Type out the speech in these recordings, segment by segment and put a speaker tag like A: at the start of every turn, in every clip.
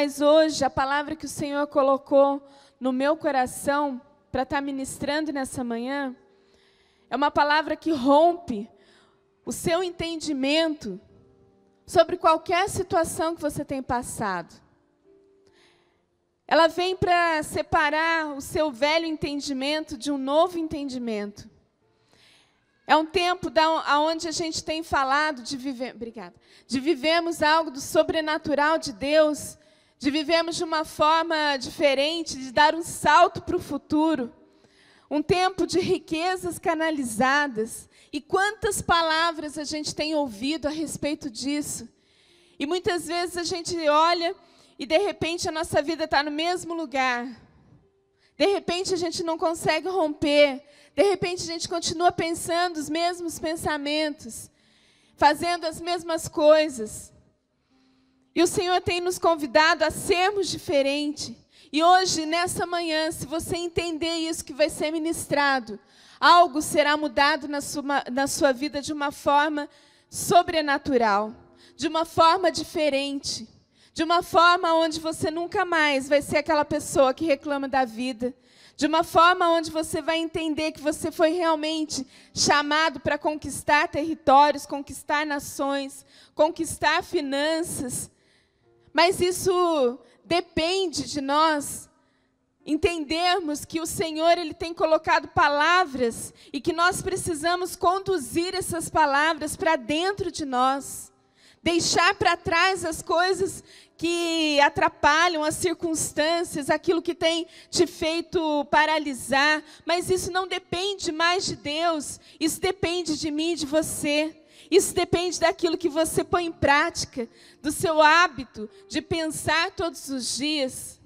A: Mas hoje, a palavra que o Senhor colocou no meu coração para estar ministrando nessa manhã, é uma palavra que rompe o seu entendimento sobre qualquer situação que você tem passado. Ela vem para separar o seu velho entendimento de um novo entendimento. É um tempo onde a gente tem falado de vivermos algo do sobrenatural de Deus, de vivermos de uma forma diferente, de dar um salto para o futuro. Um tempo de riquezas canalizadas. E quantas palavras a gente tem ouvido a respeito disso. E muitas vezes a gente olha e de repente a nossa vida está no mesmo lugar. De repente a gente não consegue romper. De repente a gente continua pensando os mesmos pensamentos, fazendo as mesmas coisas. E o Senhor tem nos convidado a sermos diferentes. E hoje, nessa manhã, se você entender isso que vai ser ministrado, algo será mudado na sua vida de uma forma sobrenatural, de uma forma diferente, de uma forma onde você nunca mais vai ser aquela pessoa que reclama da vida, de uma forma onde você vai entender que você foi realmente chamado para conquistar territórios, conquistar nações, conquistar finanças. Mas isso depende de nós entendermos que o Senhor ele tem colocado palavras e que nós precisamos conduzir essas palavras para dentro de nós. Deixar para trás as coisas que atrapalham, as circunstâncias, aquilo que tem te feito paralisar. Mas isso não depende mais de Deus, isso depende de mim e de você. Isso depende daquilo que você põe em prática, do seu hábito de pensar todos os dias.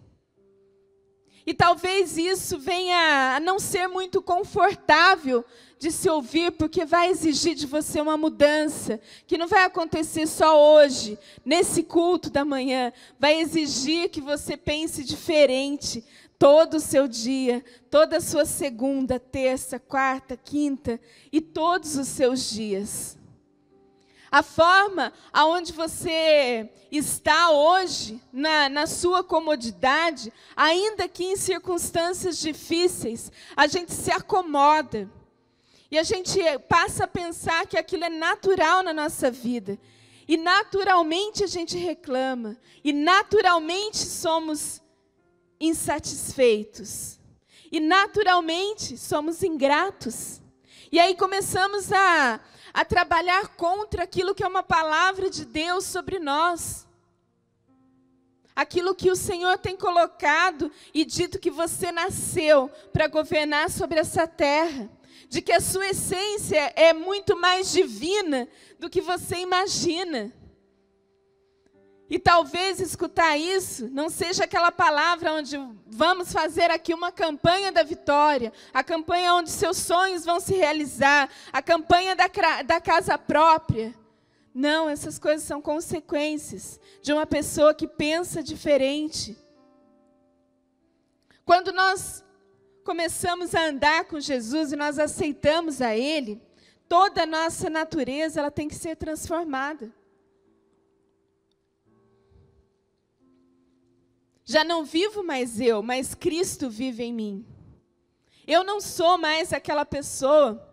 A: E talvez isso venha a não ser muito confortável de se ouvir, porque vai exigir de você uma mudança, que não vai acontecer só hoje, nesse culto da manhã. Vai exigir que você pense diferente todo o seu dia, toda a sua segunda, terça, quarta, quinta e todos os seus dias. A forma aonde você está hoje, na sua comodidade, ainda que em circunstâncias difíceis, a gente se acomoda. E a gente passa a pensar que aquilo é natural na nossa vida. E naturalmente a gente reclama. E naturalmente somos insatisfeitos. E naturalmente somos ingratos. E aí começamos a trabalhar contra aquilo que é uma palavra de Deus sobre nós. Aquilo que o Senhor tem colocado e dito que você nasceu para governar sobre essa terra. De que a sua essência é muito mais divina do que você imagina. E talvez escutar isso não seja aquela palavra onde vamos fazer aqui uma campanha da vitória, a campanha onde seus sonhos vão se realizar, a campanha da casa própria. Não, essas coisas são consequências de uma pessoa que pensa diferente. Quando nós começamos a andar com Jesus e nós aceitamos a Ele, toda a nossa natureza ela tem que ser transformada. Já não vivo mais eu, mas Cristo vive em mim. Eu não sou mais aquela pessoa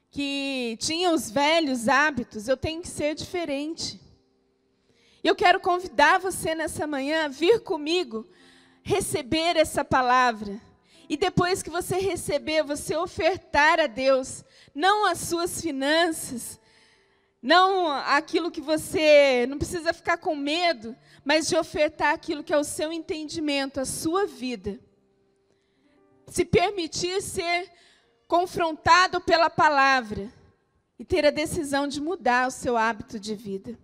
A: que tinha os velhos hábitos, eu tenho que ser diferente. Eu quero convidar você nessa manhã a vir comigo, receber essa palavra. E depois que você receber, você ofertar a Deus, não as suas finanças, não aquilo que você não precisa ficar com medo, mas de ofertar aquilo que é o seu entendimento, a sua vida. Se permitir ser confrontado pela palavra e ter a decisão de mudar o seu hábito de vida.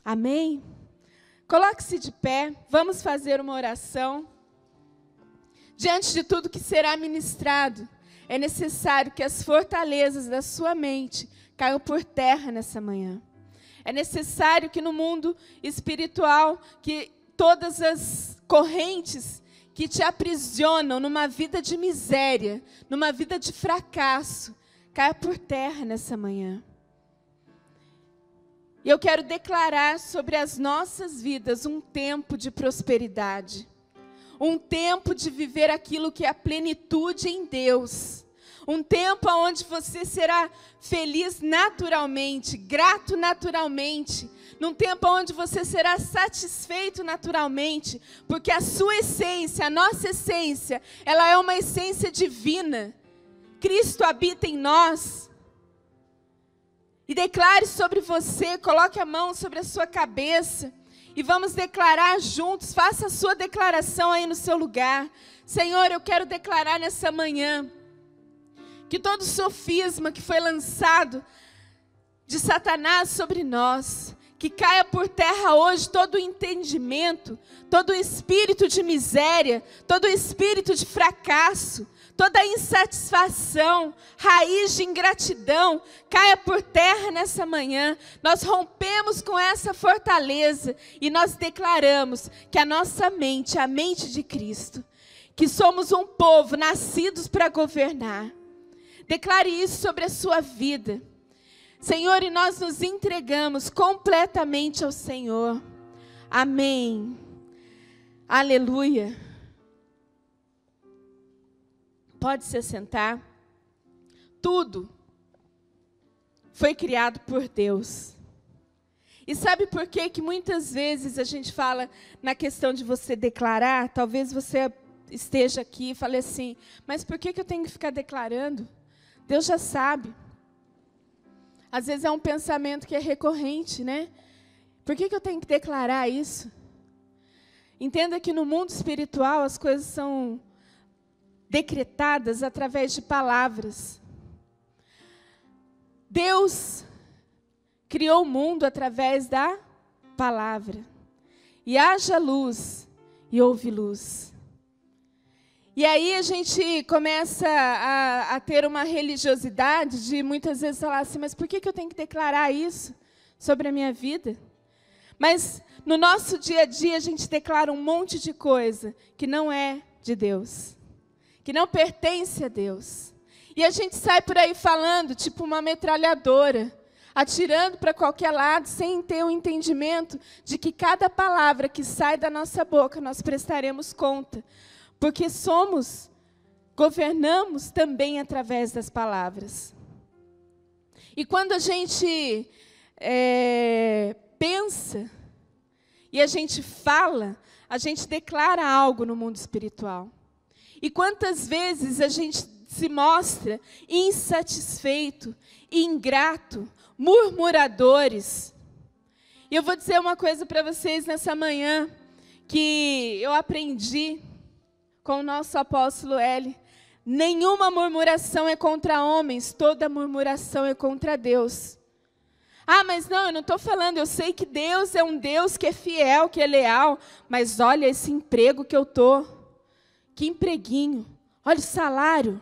A: Amém? Coloque-se de pé, vamos fazer uma oração. Diante de tudo que será ministrado, é necessário que as fortalezas da sua mente caiam por terra nessa manhã. É necessário que no mundo espiritual, que todas as correntes que te aprisionam numa vida de miséria, numa vida de fracasso, caia por terra nessa manhã. E eu quero declarar sobre as nossas vidas um tempo de prosperidade. Um tempo de viver aquilo que é a plenitude em Deus. Um tempo onde você será feliz naturalmente, grato naturalmente. Num tempo onde você será satisfeito naturalmente. Porque a sua essência, a nossa essência, ela é uma essência divina. Cristo habita em nós. E declare sobre você, coloque a mão sobre a sua cabeça. E vamos declarar juntos, faça a sua declaração aí no seu lugar. Senhor, eu quero declarar nessa manhã que todo sofisma que foi lançado de Satanás sobre nós, que caia por terra hoje todo o entendimento, todo o espírito de miséria, todo o espírito de fracasso, toda insatisfação, raiz de ingratidão, caia por terra nessa manhã. Nós rompemos com essa fortaleza e nós declaramos que a nossa mente é a mente de Cristo, que somos um povo nascidos para governar. Declare isso sobre a sua vida. Senhor, e nós nos entregamos completamente ao Senhor. Amém. Aleluia. Pode se assentar. Tudo foi criado por Deus. E sabe por que muitas vezes a gente fala na questão de você declarar? Talvez você esteja aqui e fale assim, mas por que eu tenho que ficar declarando? Deus já sabe. Às vezes é um pensamento que é recorrente, né? Por que eu tenho que declarar isso? Entenda que no mundo espiritual as coisas são decretadas através de palavras. Deus criou o mundo através da palavra. E haja luz e houve luz. E aí a gente começa a ter uma religiosidade de muitas vezes falar assim, mas por que eu tenho que declarar isso sobre a minha vida? Mas no nosso dia a dia a gente declara um monte de coisa que não é de Deus, que não pertence a Deus. E a gente sai por aí falando, tipo uma metralhadora, atirando para qualquer lado, sem ter o entendimento de que cada palavra que sai da nossa boca, nós prestaremos conta. Porque governamos também através das palavras. E quando a gente pensa, e a gente fala, a gente declara algo no mundo espiritual. E quantas vezes a gente se mostra insatisfeito, ingrato, murmuradores. E eu vou dizer uma coisa para vocês nessa manhã, que eu aprendi com o nosso apóstolo L. Nenhuma murmuração é contra homens, toda murmuração é contra Deus. Ah, mas não, eu não estou falando, eu sei que Deus é um Deus que é fiel, que é leal, mas olha esse emprego que eu estou. Que empreguinho, olha o salário.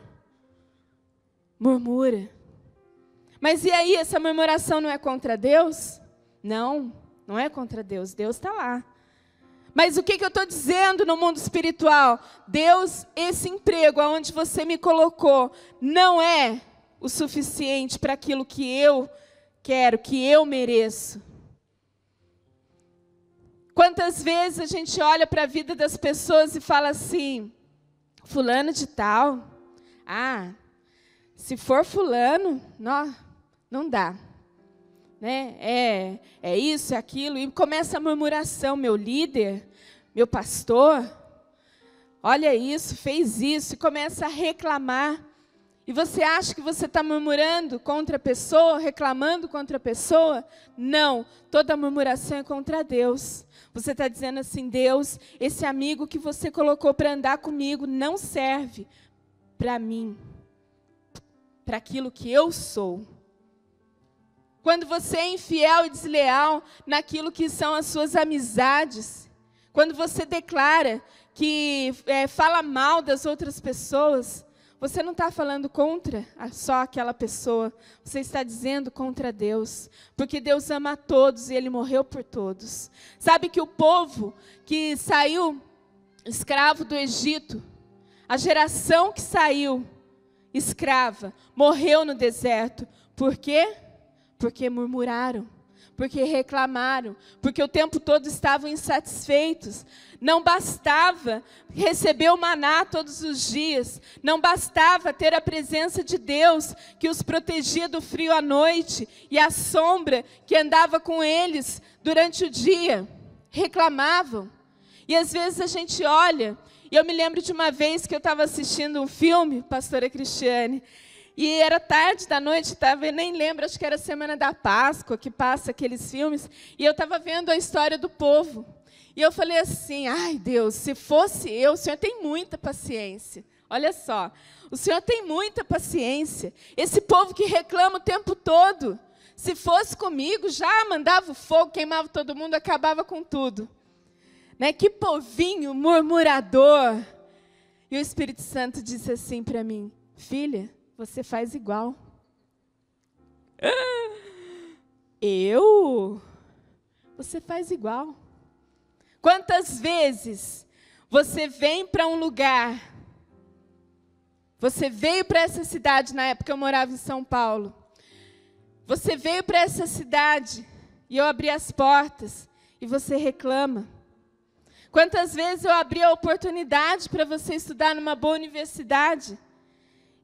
A: Murmura. Mas e aí, essa murmuração não é contra Deus? Não, não é contra Deus, Deus está lá. Mas o que eu estou dizendo no mundo espiritual? Deus, esse emprego aonde você me colocou, não é o suficiente para aquilo que eu quero, que eu mereço. Quantas vezes a gente olha para a vida das pessoas e fala assim, fulano de tal, se for fulano, não dá. Né? É isso, é aquilo, e começa a murmuração, meu líder, meu pastor, olha isso, fez isso, e começa a reclamar. E você acha que você está murmurando contra a pessoa, reclamando contra a pessoa? Não, toda murmuração é contra Deus. Você está dizendo assim, Deus, esse amigo que você colocou para andar comigo não serve para mim, para aquilo que eu sou. Quando você é infiel e desleal naquilo que são as suas amizades, quando você declara que fala mal das outras pessoas, você não está falando contra só aquela pessoa, você está dizendo contra Deus, porque Deus ama a todos e Ele morreu por todos. Sabe que o povo que saiu escravo do Egito, a geração que saiu escrava, morreu no deserto. Por quê? Porque murmuraram. porque reclamaram, porque o tempo todo estavam insatisfeitos. Não bastava receber o maná todos os dias, não bastava ter a presença de Deus que os protegia do frio à noite e a sombra que andava com eles durante o dia. Reclamavam. E às vezes a gente olha, e eu me lembro de uma vez que eu estava assistindo um filme, pastora Cristiane, e era tarde da noite, eu nem lembro, acho que era Semana da Páscoa, que passa aqueles filmes, e eu estava vendo a história do povo. E eu falei assim, ai Deus, se fosse eu, o Senhor tem muita paciência. Olha só, o Senhor tem muita paciência. Esse povo que reclama o tempo todo, se fosse comigo, já mandava o fogo, queimava todo mundo, acabava com tudo. Né? Que povinho murmurador. E o Espírito Santo disse assim para mim, filha, você faz igual. Eu? Você faz igual. Quantas vezes você vem para um lugar, você veio para essa cidade, na época eu morava em São Paulo, você veio para essa cidade e eu abri as portas e você reclama. Quantas vezes eu abri a oportunidade para você estudar numa boa universidade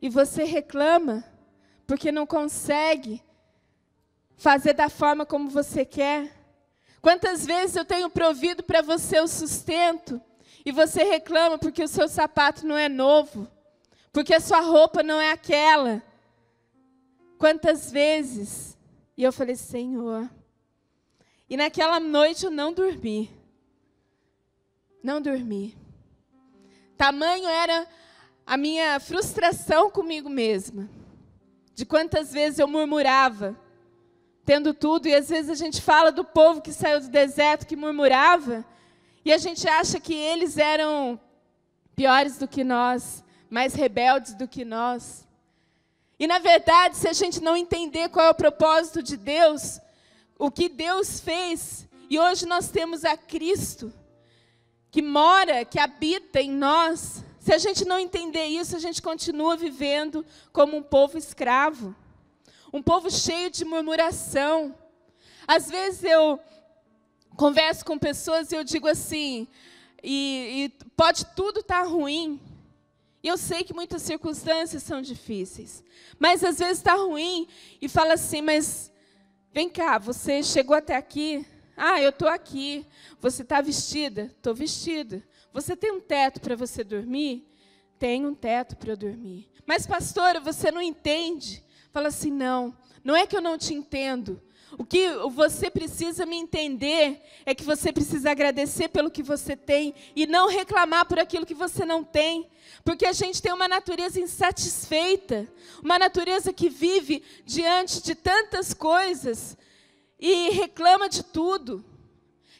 A: e você reclama porque não consegue fazer da forma como você quer. Quantas vezes eu tenho provido para você o sustento e você reclama porque o seu sapato não é novo, porque a sua roupa não é aquela. Quantas vezes? E eu falei, Senhor. E naquela noite eu não dormi. Não dormi. Tamanho era a minha frustração comigo mesma. De quantas vezes eu murmurava, tendo tudo, e às vezes a gente fala do povo que saiu do deserto, que murmurava, e a gente acha que eles eram piores do que nós, mais rebeldes do que nós. E na verdade, se a gente não entender qual é o propósito de Deus, o que Deus fez, e hoje nós temos a Cristo, que mora, que habita em nós, se a gente não entender isso, a gente continua vivendo como um povo escravo. Um povo cheio de murmuração. Às vezes eu converso com pessoas e eu digo assim, e pode tudo estar ruim. E eu sei que muitas circunstâncias são difíceis. Mas às vezes está ruim e fala assim, mas vem cá, você chegou até aqui? Ah, eu estou aqui. Você está vestida? Estou vestida. Você tem um teto para você dormir? Tem um teto para eu dormir. Mas pastora, você não entende. Fala assim, não é que eu não te entendo. O que você precisa me entender é que você precisa agradecer pelo que você tem e não reclamar por aquilo que você não tem. Porque a gente tem uma natureza insatisfeita, uma natureza que vive diante de tantas coisas e reclama de tudo.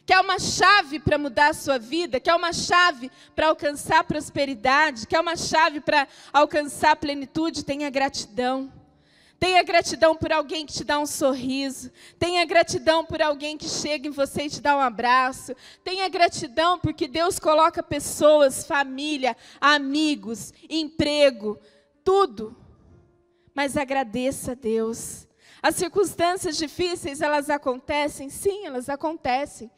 A: Quer uma chave para mudar a sua vida, quer uma chave para alcançar prosperidade, quer uma chave para alcançar plenitude, tenha gratidão. Tenha gratidão por alguém que te dá um sorriso. Tenha gratidão por alguém que chega em você e te dá um abraço. Tenha gratidão porque Deus coloca pessoas, família, amigos, emprego, tudo. Mas agradeça a Deus. As circunstâncias difíceis, elas acontecem? Sim, elas acontecem.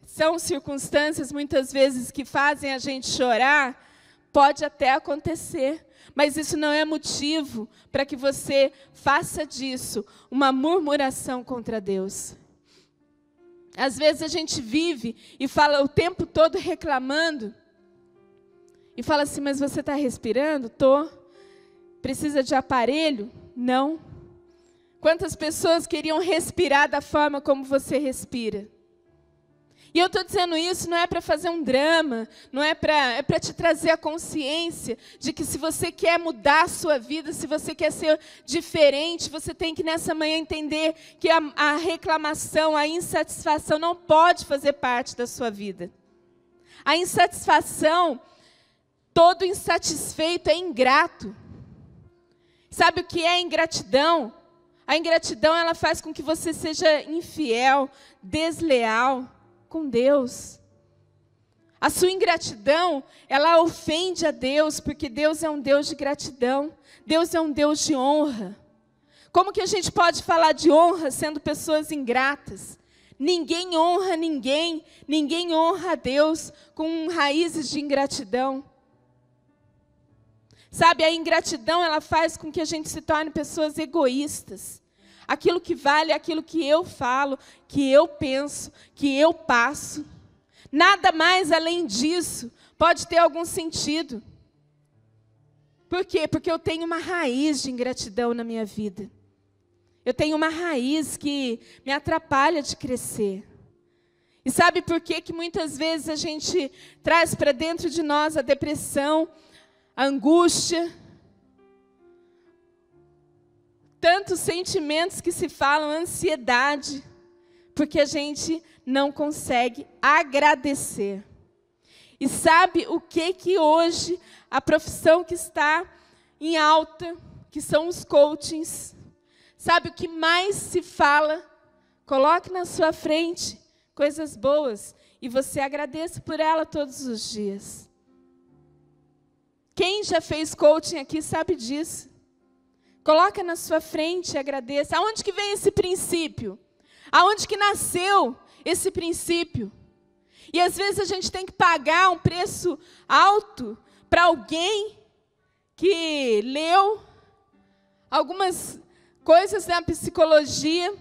A: São circunstâncias, muitas vezes, que fazem a gente chorar. Pode até acontecer. Mas isso não é motivo para que você faça disso uma murmuração contra Deus. Às vezes a gente vive e fala o tempo todo reclamando. E fala assim, mas você está respirando? Tô. Precisa de aparelho? Não. Quantas pessoas queriam respirar da forma como você respira? E eu estou dizendo isso não é para fazer um drama, não é para te trazer a consciência de que se você quer mudar a sua vida, se você quer ser diferente, você tem que nessa manhã entender que a reclamação, a insatisfação não pode fazer parte da sua vida. A insatisfação, todo insatisfeito é ingrato. Sabe o que é ingratidão? A ingratidão, ela faz com que você seja infiel, desleal com Deus. A sua ingratidão, ela ofende a Deus, porque Deus é um Deus de gratidão. Deus é um Deus de honra. Como que a gente pode falar de honra sendo pessoas ingratas? Ninguém honra ninguém, ninguém honra a Deus com raízes de ingratidão. Sabe, a ingratidão, ela faz com que a gente se torne pessoas egoístas. Aquilo que vale é aquilo que eu falo, que eu penso, que eu passo. Nada mais além disso pode ter algum sentido. Por quê? Porque eu tenho uma raiz de ingratidão na minha vida. Eu tenho uma raiz que me atrapalha de crescer. E sabe por quê que muitas vezes a gente traz para dentro de nós a depressão, a angústia, tantos sentimentos que se falam, ansiedade, porque a gente não consegue agradecer. E sabe o que hoje, a profissão que está em alta, que são os coachings, sabe o que mais se fala? Coloque na sua frente coisas boas e você agradeça por ela todos os dias. Quem já fez coaching aqui sabe disso. Coloca na sua frente e agradeça. Aonde que vem esse princípio? Aonde que nasceu esse princípio? E às vezes a gente tem que pagar um preço alto para alguém que leu algumas coisas na psicologia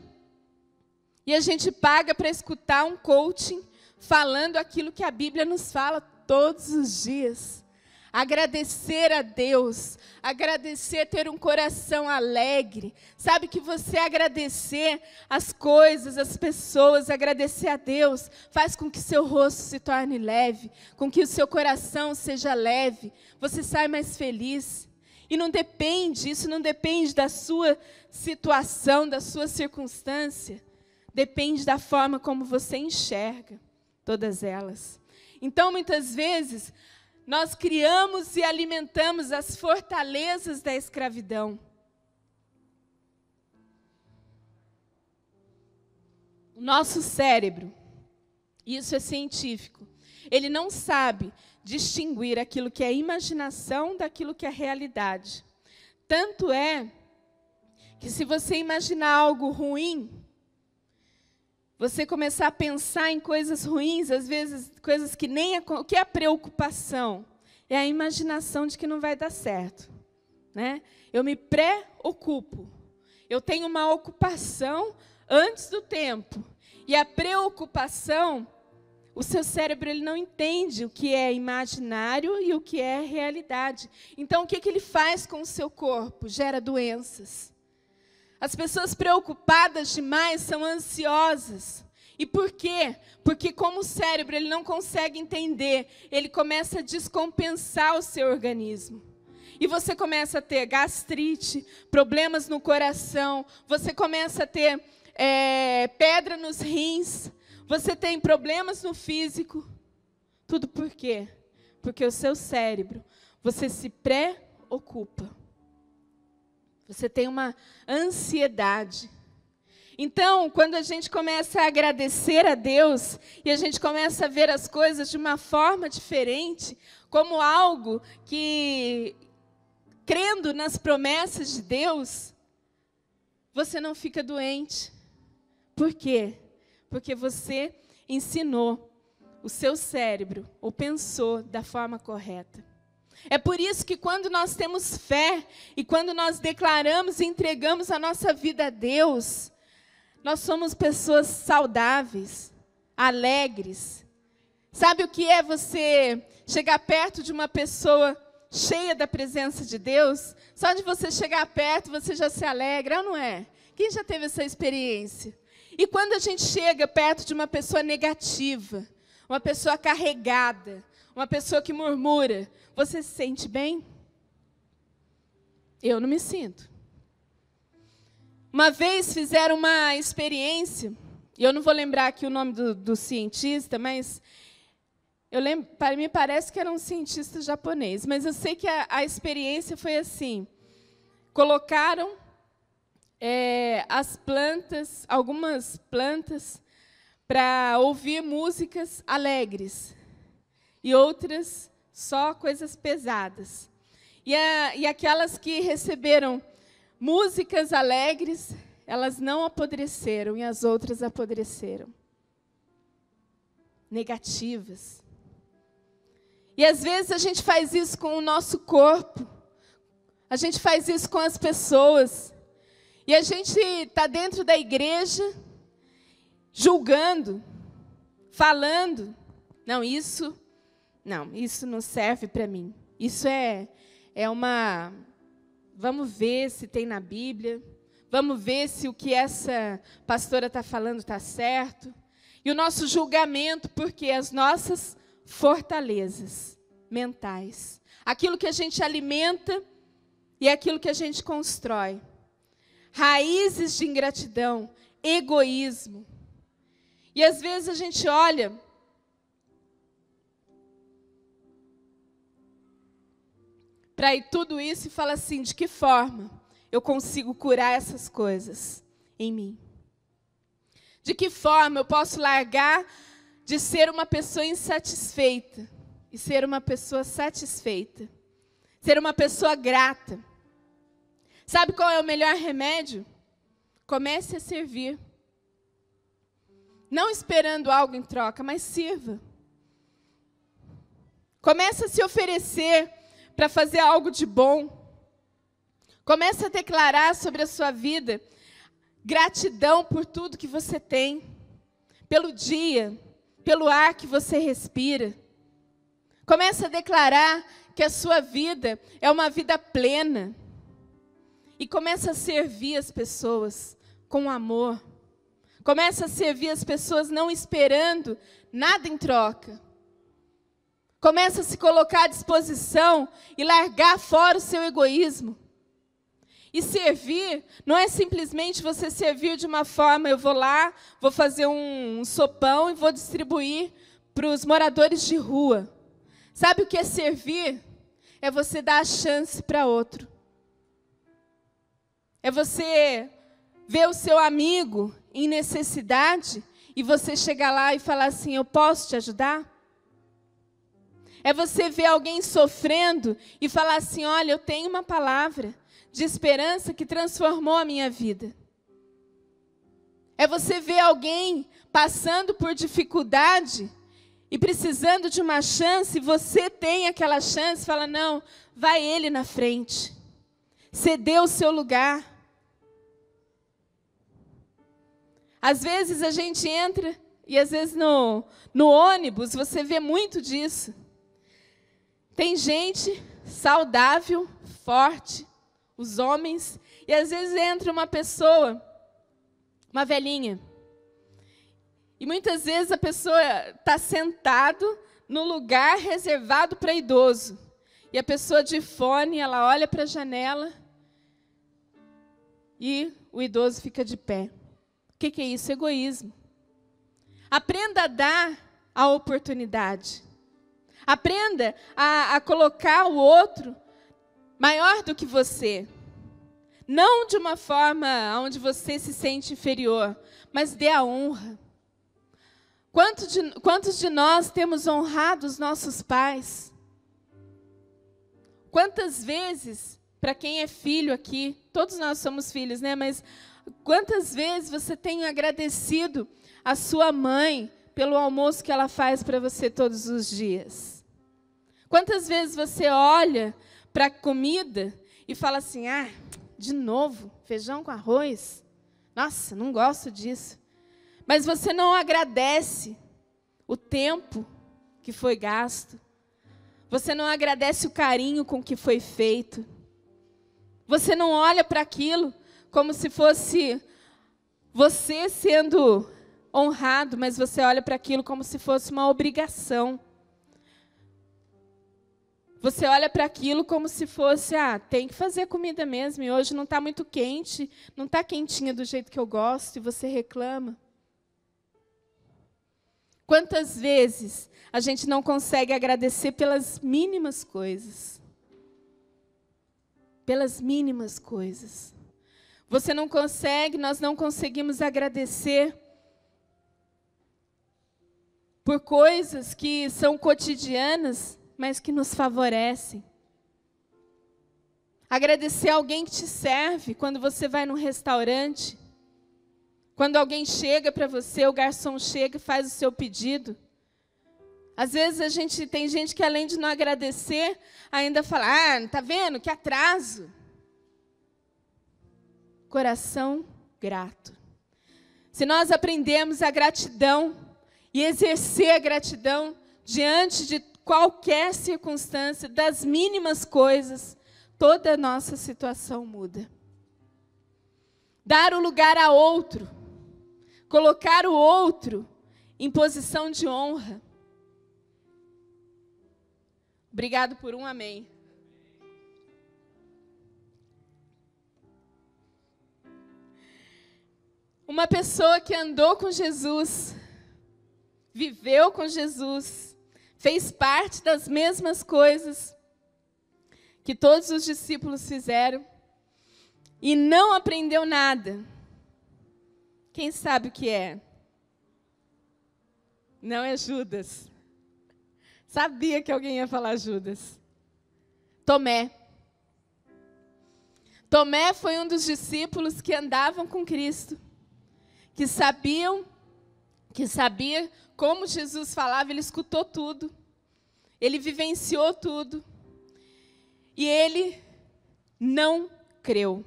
A: e a gente paga para escutar um coaching falando aquilo que a Bíblia nos fala todos os dias. Agradecer a Deus, agradecer, ter um coração alegre. Sabe que você agradecer as coisas, as pessoas, agradecer a Deus, faz com que seu rosto se torne leve, com que o seu coração seja leve, você sai mais feliz. E não depende, isso não depende da sua situação, da sua circunstância, depende da forma como você enxerga todas elas. Então, muitas vezes, nós criamos e alimentamos as fortalezas da escravidão. O nosso cérebro, isso é científico, ele não sabe distinguir aquilo que é imaginação daquilo que é realidade. Tanto é que se você imaginar algo ruim, você começar a pensar em coisas ruins, às vezes coisas que nem... O que é a preocupação? É a imaginação de que não vai dar certo, né? Eu me preocupo. Eu tenho uma ocupação antes do tempo. E a preocupação, o seu cérebro ele não entende o que é imaginário e o que é realidade. Então, o que ele faz com o seu corpo? Gera doenças. As pessoas preocupadas demais são ansiosas. E por quê? Porque como o cérebro ele não consegue entender, ele começa a descompensar o seu organismo. E você começa a ter gastrite, problemas no coração, você começa a ter pedra nos rins, você tem problemas no físico. Tudo por quê? Porque o seu cérebro, você se preocupa. Você tem uma ansiedade. Então, quando a gente começa a agradecer a Deus, e a gente começa a ver as coisas de uma forma diferente, como algo que, crendo nas promessas de Deus, você não fica doente. Por quê? Porque você ensinou o seu cérebro, ou pensou da forma correta. É por isso que quando nós temos fé, e quando nós declaramos e entregamos a nossa vida a Deus, nós somos pessoas saudáveis, alegres. Sabe o que é você chegar perto de uma pessoa cheia da presença de Deus? Só de você chegar perto, você já se alegra, ou não é? Quem já teve essa experiência? E quando a gente chega perto de uma pessoa negativa, uma pessoa carregada, uma pessoa que murmura, você se sente bem? Eu não me sinto. Uma vez fizeram uma experiência, e eu não vou lembrar aqui o nome do cientista, mas para mim parece que era um cientista japonês, mas eu sei que a experiência foi assim. Colocaram as plantas, algumas plantas, para ouvir músicas alegres, e outras só coisas pesadas. E aquelas que receberam músicas alegres, elas não apodreceram e as outras apodreceram. Negativas. E às vezes a gente faz isso com o nosso corpo. A gente faz isso com as pessoas. E a gente está dentro da igreja, julgando, falando. Não, isso não serve para mim. Isso é uma... Vamos ver se tem na Bíblia. Vamos ver se o que essa pastora está falando está certo. E o nosso julgamento, porque as nossas fortalezas mentais, aquilo que a gente alimenta e aquilo que a gente constrói, raízes de ingratidão, egoísmo. E às vezes a gente olha para tudo isso e fala assim, de que forma eu consigo curar essas coisas em mim? De que forma eu posso largar de ser uma pessoa insatisfeita e ser uma pessoa satisfeita? Ser uma pessoa grata. Sabe qual é o melhor remédio? Comece a servir. Não esperando algo em troca, mas sirva. Comece a se oferecer para fazer algo de bom. Comece a declarar sobre a sua vida gratidão por tudo que você tem, pelo dia, pelo ar que você respira. Comece a declarar que a sua vida é uma vida plena. E comece a servir as pessoas com amor. Comece a servir as pessoas não esperando nada em troca. Comece a se colocar à disposição e largar fora o seu egoísmo. E servir não é simplesmente você servir de uma forma, eu vou lá, vou fazer um sopão e vou distribuir para os moradores de rua. Sabe o que é servir? É você dar a chance para outro. É você ver o seu amigo em necessidade e você chegar lá e falar assim, eu posso te ajudar? É você ver alguém sofrendo e falar assim, olha, eu tenho uma palavra de esperança que transformou a minha vida. É você ver alguém passando por dificuldade e precisando de uma chance, e você tem aquela chance, fala, não, vai ele na frente. Cedeu o seu lugar. Às vezes a gente entra, e às vezes no ônibus, você vê muito disso. Tem gente saudável, forte, os homens, e às vezes entra uma pessoa, uma velhinha. E muitas vezes a pessoa está sentado no lugar reservado para idoso. E a pessoa de fone, ela olha para a janela e o idoso fica de pé. O que é isso? Egoísmo. Aprenda a dar a oportunidade. Aprenda a colocar o outro maior do que você. Não de uma forma onde você se sente inferior, mas dê a honra. Quantos de nós temos honrado os nossos pais? Quantas vezes, para quem é filho aqui, todos nós somos filhos, né? Mas quantas vezes você tem agradecido a sua mãe pelo almoço que ela faz para você todos os dias? Quantas vezes você olha para a comida e fala assim, de novo, feijão com arroz? Nossa, não gosto disso. Mas você não agradece o tempo que foi gasto. Você não agradece o carinho com que foi feito. Você não olha para aquilo como se fosse você sendo honrado, mas você olha para aquilo como se fosse uma obrigação. Você olha para aquilo como se fosse, tem que fazer comida mesmo, e hoje não está muito quente, não está quentinha do jeito que eu gosto, e você reclama. Quantas vezes a gente não consegue agradecer pelas mínimas coisas? Pelas mínimas coisas. Você não consegue, nós não conseguimos agradecer por coisas que são cotidianas, mas que nos favorecem. Agradecer alguém que te serve quando você vai num restaurante. Quando alguém chega para você, o garçom chega e faz o seu pedido. Às vezes tem gente que além de não agradecer, ainda fala, tá vendo? Que atraso. Coração grato. Se nós aprendemos a gratidão e exercer a gratidão diante de qualquer circunstância, das mínimas coisas, toda a nossa situação muda. Dar o lugar a outro, colocar o outro em posição de honra. Obrigado por um amém. Uma pessoa que andou com Jesus, viveu com Jesus, fez parte das mesmas coisas que todos os discípulos fizeram e não aprendeu nada. Quem sabe o que é? Não é Judas. Sabia que alguém ia falar Judas. Tomé. Tomé foi um dos discípulos que andavam com Cristo, que sabia como Jesus falava, ele escutou tudo, ele vivenciou tudo, e ele não creu.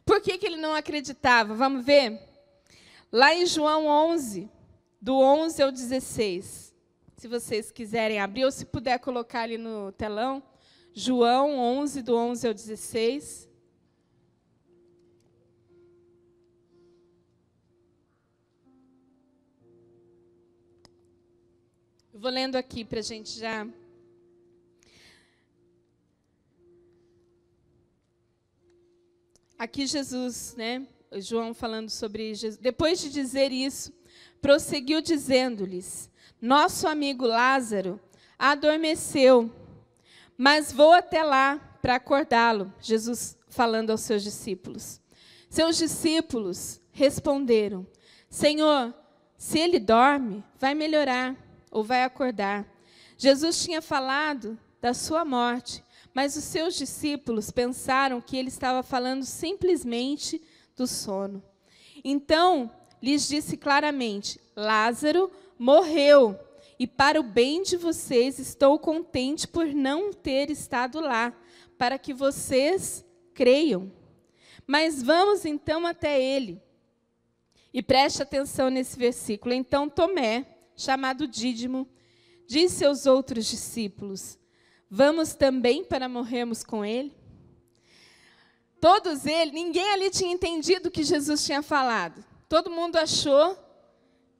A: Por que ele não acreditava? Vamos ver? Lá em João 11, do 11 ao 16, se vocês quiserem abrir, ou se puder colocar ali no telão, João 11, do 11 ao 16. Eu vou lendo aqui para a gente já... Aqui Jesus, né? João falando sobre Jesus. Depois de dizer isso, prosseguiu dizendo-lhes: nosso amigo Lázaro adormeceu, mas vou até lá para acordá-lo. Jesus falando aos seus discípulos. Seus discípulos responderam: Senhor, se ele dorme, vai melhorar, ou vai acordar. Jesus tinha falado da sua morte, mas os seus discípulos pensaram que ele estava falando simplesmente do sono. Então, lhes disse claramente: Lázaro morreu, e para o bem de vocês estou contente por não ter estado lá, para que vocês creiam. Mas vamos então até ele. E preste atenção nesse versículo. Então Tomé, chamado Dídimo, disse aos outros discípulos: vamos também para morrermos com ele? Todos eles, ninguém ali tinha entendido o que Jesus tinha falado. Todo mundo achou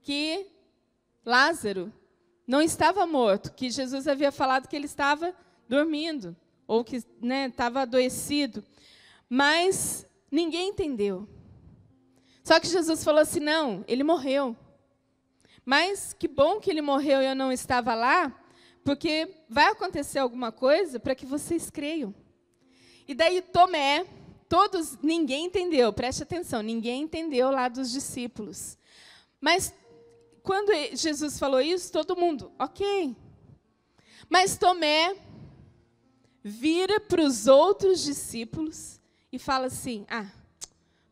A: que Lázaro não estava morto, que Jesus havia falado que ele estava dormindo, ou que estava adoecido. Mas ninguém entendeu. Só que Jesus falou assim: não, ele morreu. Mas que bom que ele morreu e eu não estava lá, porque vai acontecer alguma coisa para que vocês creiam. E daí Tomé, ninguém entendeu, preste atenção, ninguém entendeu lá dos discípulos. Mas quando Jesus falou isso, todo mundo, ok. Mas Tomé vira para os outros discípulos e fala assim: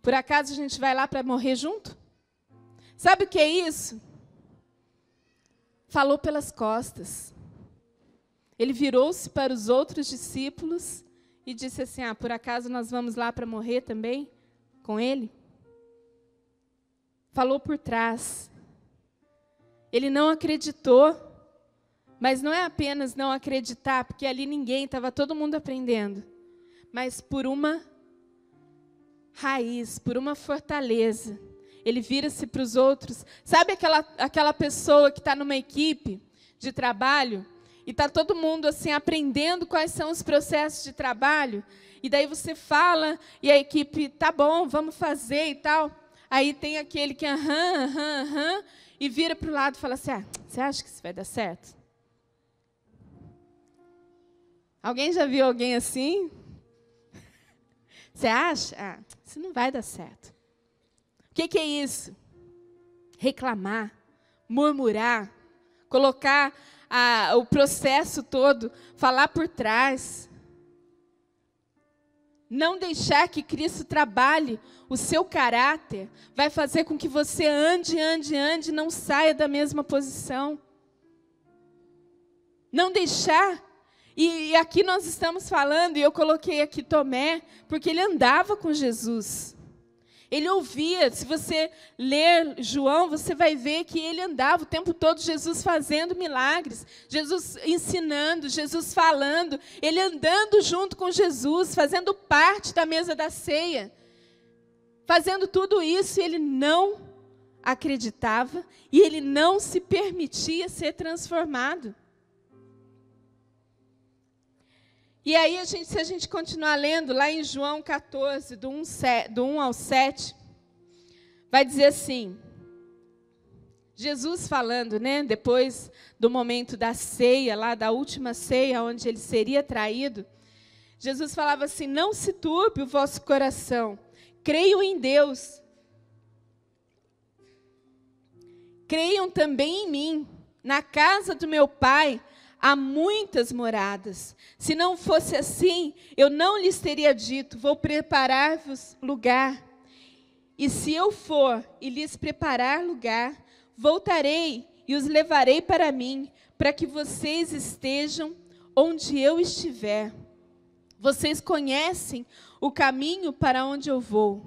A: por acaso a gente vai lá para morrer junto? Sabe o que é isso? Falou pelas costas. Ele virou-se para os outros discípulos e disse assim: por acaso nós vamos lá para morrer também com ele? Falou por trás. Ele não acreditou, mas não é apenas não acreditar, porque ali estava todo mundo aprendendo, mas por uma raiz, por uma fortaleza. Ele vira-se para os outros. Sabe aquela pessoa que está numa equipe de trabalho e está todo mundo assim aprendendo quais são os processos de trabalho? E daí você fala e a equipe, tá bom, vamos fazer e tal. Aí tem aquele que e vira para o lado e fala assim: você acha que isso vai dar certo? Alguém já viu alguém assim? Você acha? Isso não vai dar certo. O que é isso? Reclamar, murmurar, colocar o processo todo, falar por trás. não deixar que Cristo trabalhe o seu caráter, vai fazer com que você ande, e não saia da mesma posição. Não deixar. E aqui nós estamos falando, e eu coloquei aqui Tomé, porque ele andava com Jesus. Ele ouvia. Se você ler João, você vai ver que ele andava o tempo todo, Jesus fazendo milagres, Jesus ensinando, Jesus falando, ele andando junto com Jesus, fazendo parte da mesa da ceia. Fazendo tudo isso, ele não acreditava e ele não se permitia ser transformado. E aí, se a gente continuar lendo, lá em João 14, do 1 ao 7, vai dizer assim, Jesus falando, né, depois do momento da ceia, lá da última ceia, onde ele seria traído, Jesus falava assim, não se turbe o vosso coração, creiam em Deus, creiam também em mim, na casa do meu Pai, há muitas moradas. Se não fosse assim, eu não lhes teria dito, vou preparar-vos lugar. E se eu for e lhes preparar lugar, voltarei e os levarei para mim, para que vocês estejam onde eu estiver. Vocês conhecem o caminho para onde eu vou.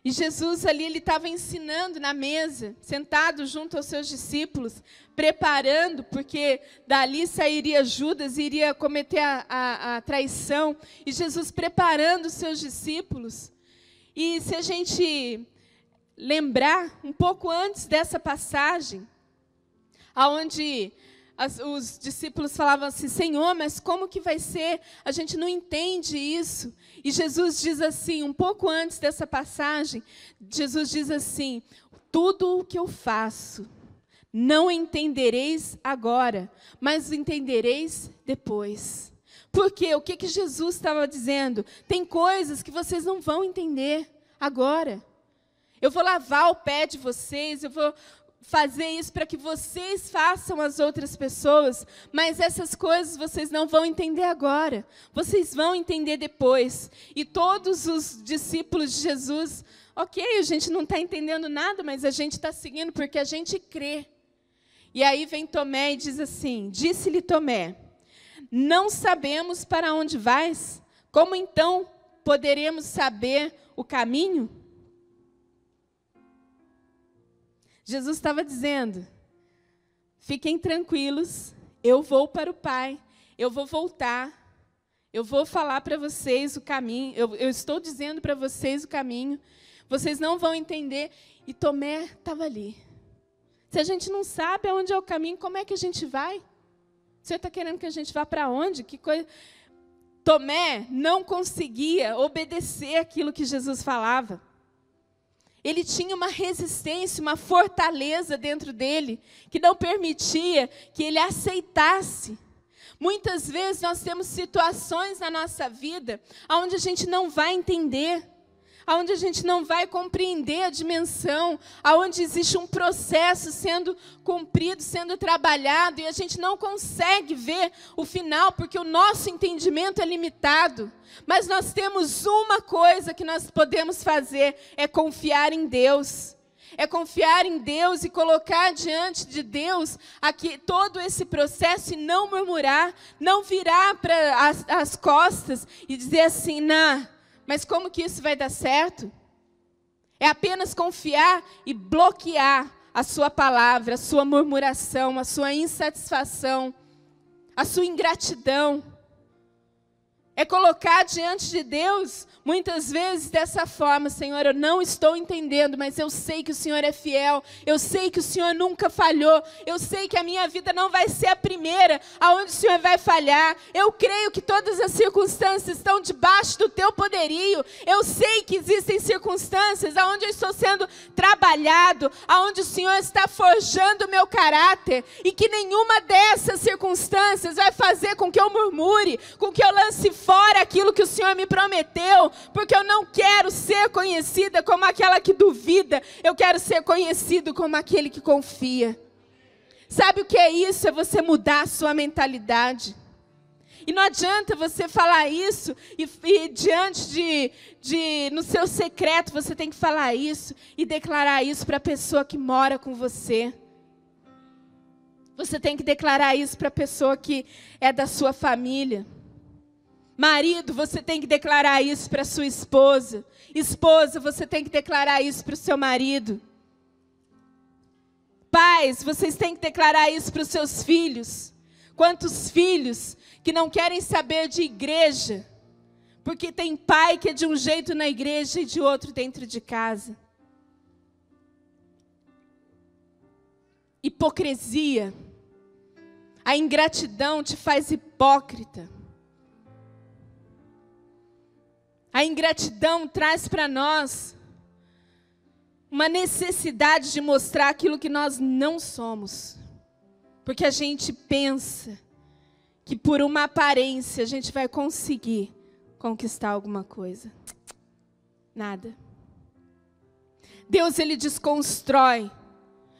A: E Jesus ali, ele estava ensinando na mesa, sentado junto aos seus discípulos, preparando, porque dali sairia Judas e iria cometer a traição. E Jesus preparando os seus discípulos. E se a gente lembrar um pouco antes dessa passagem, aonde os discípulos falavam assim, Senhor, mas como que vai ser? A gente não entende isso. E Jesus diz assim, um pouco antes dessa passagem, Jesus diz assim, tudo o que eu faço, não entendereis agora, mas entendereis depois. Porque o que Jesus estava dizendo? Tem coisas que vocês não vão entender agora. Eu vou lavar o pé de vocês, eu vou fazer isso para que vocês façam as outras pessoas, mas essas coisas vocês não vão entender agora, vocês vão entender depois. E todos os discípulos de Jesus, ok, a gente não está entendendo nada, mas a gente está seguindo porque a gente crê. E aí vem Tomé e diz assim, disse-lhe Tomé, não sabemos para onde vais, como então poderemos saber o caminho? Jesus estava dizendo, fiquem tranquilos, eu vou para o Pai, eu vou voltar, eu vou falar para vocês o caminho, eu estou dizendo para vocês o caminho, vocês não vão entender. E Tomé estava ali. Se a gente não sabe aonde é o caminho, como é que a gente vai? O Senhor está querendo que a gente vá para onde? Que coisa... Tomé não conseguia obedecer aquilo que Jesus falava. Ele tinha uma resistência, uma fortaleza dentro dele, que não permitia que ele aceitasse. Muitas vezes nós temos situações na nossa vida onde a gente não vai entender, onde a gente não vai compreender a dimensão, onde existe um processo sendo cumprido, sendo trabalhado, e a gente não consegue ver o final, porque o nosso entendimento é limitado. Mas nós temos uma coisa que nós podemos fazer, é confiar em Deus. É confiar em Deus e colocar diante de Deus aqui todo esse processo e não murmurar, não virar para as costas e dizer assim, mas como que isso vai dar certo? É apenas confiar e bloquear a sua palavra, a sua murmuração, a sua insatisfação, a sua ingratidão. É colocar diante de Deus, muitas vezes dessa forma, Senhor, eu não estou entendendo, mas eu sei que o Senhor é fiel, eu sei que o Senhor nunca falhou, eu sei que a minha vida não vai ser a primeira aonde o Senhor vai falhar, eu creio que todas as circunstâncias estão debaixo do teu poderio, eu sei que existem circunstâncias aonde eu estou sendo trabalhado, aonde o Senhor está forjando o meu caráter, e que nenhuma dessas circunstâncias vai fazer com que eu murmure, com que eu lance fora aquilo que o Senhor me prometeu, porque eu não quero ser conhecida como aquela que duvida, eu quero ser conhecido como aquele que confia. Sabe o que é isso? É você mudar a sua mentalidade. E não adianta você falar isso e diante no seu secreto, você tem que falar isso e declarar isso para a pessoa que mora com você. Você tem que declarar isso para a pessoa que é da sua família. Marido, você tem que declarar isso para a sua esposa. Esposa, você tem que declarar isso para o seu marido. Pais, vocês têm que declarar isso para os seus filhos. Quantos filhos que não querem saber de igreja, porque tem pai que é de um jeito na igreja e de outro dentro de casa. Hipocrisia. A ingratidão te faz hipócrita. A ingratidão traz para nós uma necessidade de mostrar aquilo que nós não somos. Porque a gente pensa que por uma aparência a gente vai conseguir conquistar alguma coisa. Nada. Deus, Ele desconstrói.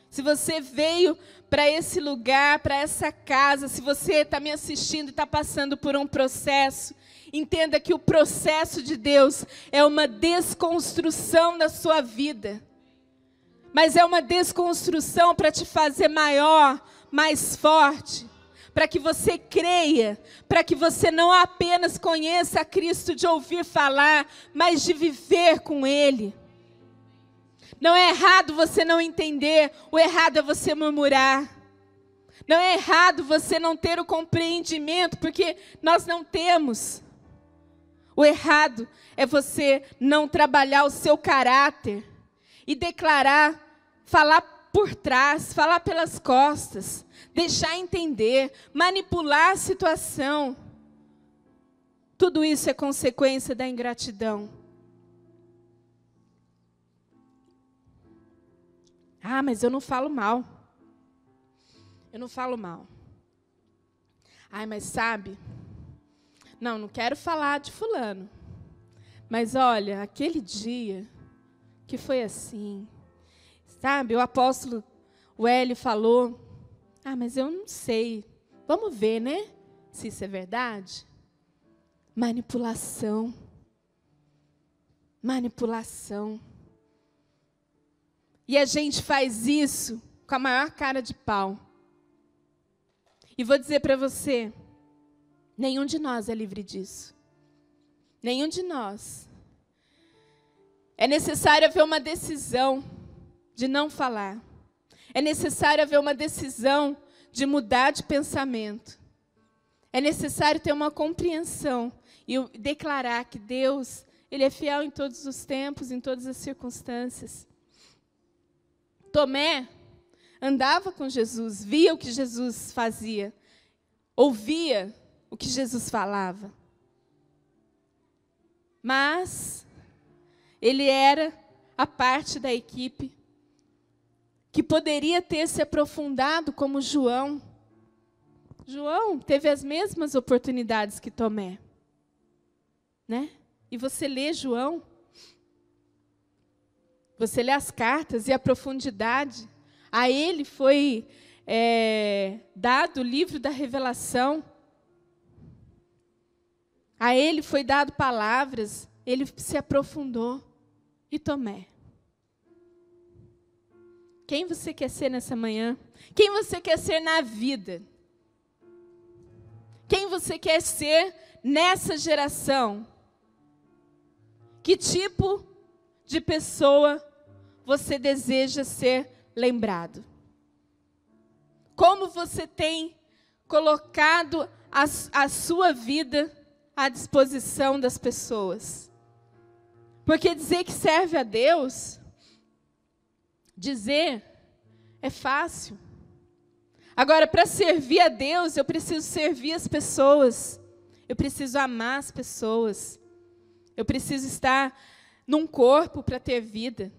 A: Se você veio para esse lugar, para essa casa, se você está me assistindo e está passando por um processo, entenda que o processo de Deus é uma desconstrução da sua vida. Mas é uma desconstrução para te fazer maior, mais forte, para que você creia, para que você não apenas conheça a Cristo de ouvir falar, mas de viver com Ele. Não é errado você não entender, o errado é você murmurar. Não é errado você não ter o compreendimento, porque nós não temos. O errado é você não trabalhar o seu caráter e declarar, falar por trás, falar pelas costas, deixar entender, manipular a situação. Tudo isso é consequência da ingratidão. Ah, mas eu não falo mal. Eu não falo mal. Ai, mas sabe? Não quero falar de fulano. Mas olha, aquele dia que foi assim, sabe? O apóstolo, o Hélio falou, ah, mas eu não sei. Vamos ver, né? Se isso é verdade. Manipulação. Manipulação. E a gente faz isso com a maior cara de pau. E vou dizer para você, nenhum de nós é livre disso. Nenhum de nós. É necessário haver uma decisão de não falar. É necessário haver uma decisão de mudar de pensamento. É necessário ter uma compreensão e declarar que Deus, Ele é fiel em todos os tempos, em todas as circunstâncias. Tomé andava com Jesus, via o que Jesus fazia, ouvia o que Jesus falava. Mas ele era a parte da equipe que poderia ter se aprofundado como João. João teve as mesmas oportunidades que Tomé, né? E você lê João, você lê as cartas e a profundidade. A ele foi dado o livro da revelação. A ele foi dado palavras. Ele se aprofundou. E Tomé? Quem você quer ser nessa manhã? Quem você quer ser na vida? Quem você quer ser nessa geração? Que tipo de pessoa você deseja ser lembrado? Como você tem colocado a sua vida à disposição das pessoas? Porque dizer que serve a Deus, dizer é fácil. Agora, para servir a Deus, eu preciso servir as pessoas. Eu preciso amar as pessoas. Eu preciso estar num corpo para ter vida.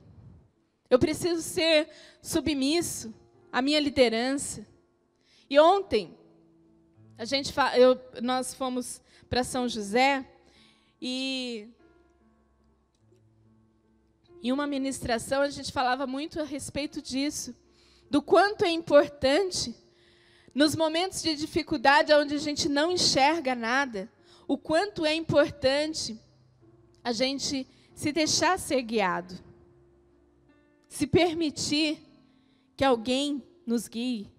A: Eu preciso ser submisso à minha liderança. E ontem, nós fomos para São José e em uma ministração a gente falava muito a respeito disso, do quanto é importante nos momentos de dificuldade, onde a gente não enxerga nada, o quanto é importante a gente se deixar ser guiado. Se permitir que alguém nos guie.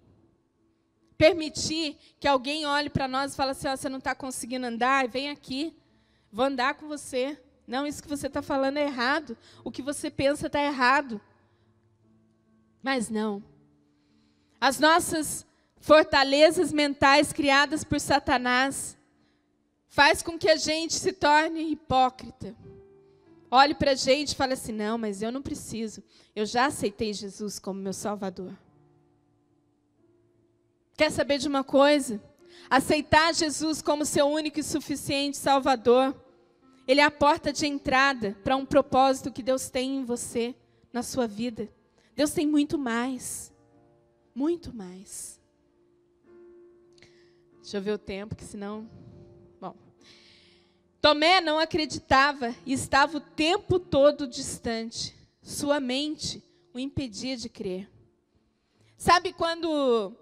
A: Permitir que alguém olhe para nós e fale assim, você não está conseguindo andar, vem aqui, vou andar com você. Não, isso que você está falando é errado. O que você pensa está errado. Mas não. As nossas fortalezas mentais criadas por Satanás faz com que a gente se torne hipócrita. Olhe para a gente e fale assim, não, mas eu não preciso. Eu já aceitei Jesus como meu Salvador. Quer saber de uma coisa? Aceitar Jesus como seu único e suficiente Salvador, ele é a porta de entrada para um propósito que Deus tem em você, na sua vida. Deus tem muito mais. Muito mais. Deixa eu ver o tempo, que senão... Bom. Tomé não acreditava e estava o tempo todo distante. Sua mente o impedia de crer. Sabe quando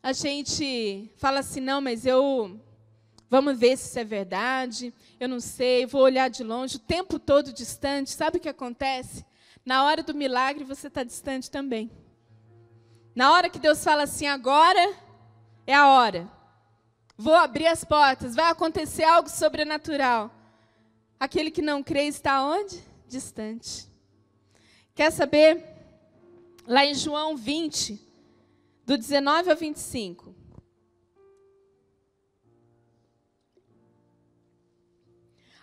A: a gente fala assim, não, mas vamos ver se isso é verdade, eu não sei, vou olhar de longe, o tempo todo distante. Sabe o que acontece? Na hora do milagre, você está distante também. Na hora que Deus fala assim, agora é a hora. Vou abrir as portas, vai acontecer algo sobrenatural. Aquele que não crê está onde? Distante. Quer saber? Lá em João 20, do 19 ao 25.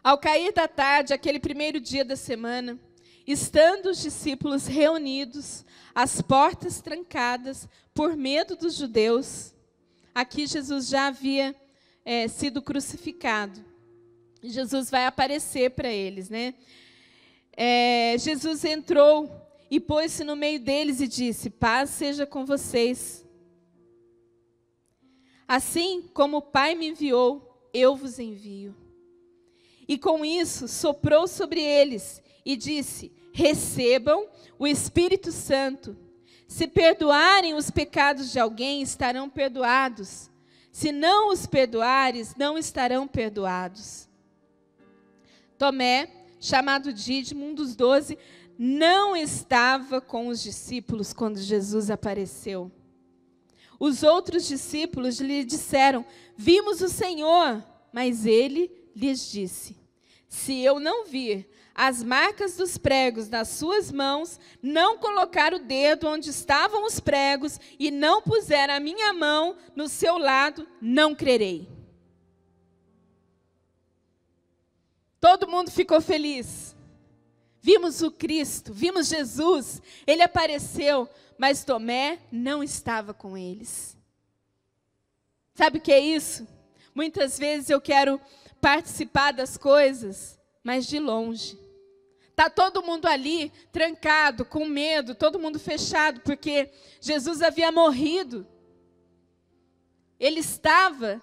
A: Ao cair da tarde, aquele primeiro dia da semana, estando os discípulos reunidos, as portas trancadas, por medo dos judeus, aqui Jesus já havia sido crucificado. Jesus vai aparecer para eles, né? Jesus entrou e pôs-se no meio deles e disse, paz seja com vocês. Assim como o Pai me enviou, eu vos envio. E com isso soprou sobre eles e disse, recebam o Espírito Santo. Se perdoarem os pecados de alguém, estarão perdoados. Se não os perdoares, não estarão perdoados. Tomé, chamado Dídimo, um dos 12, não estava com os discípulos quando Jesus apareceu. Os outros discípulos lhe disseram, vimos o Senhor, mas ele lhes disse, se eu não vir as marcas dos pregos nas suas mãos, não colocar o dedo onde estavam os pregos e não puser a minha mão no seu lado, não crerei. Todo mundo ficou feliz. Vimos o Cristo, vimos Jesus, ele apareceu, mas Tomé não estava com eles. Sabe o que é isso? Muitas vezes eu quero participar das coisas, mas de longe. Está todo mundo ali, trancado, com medo, todo mundo fechado, porque Jesus havia morrido. Ele estava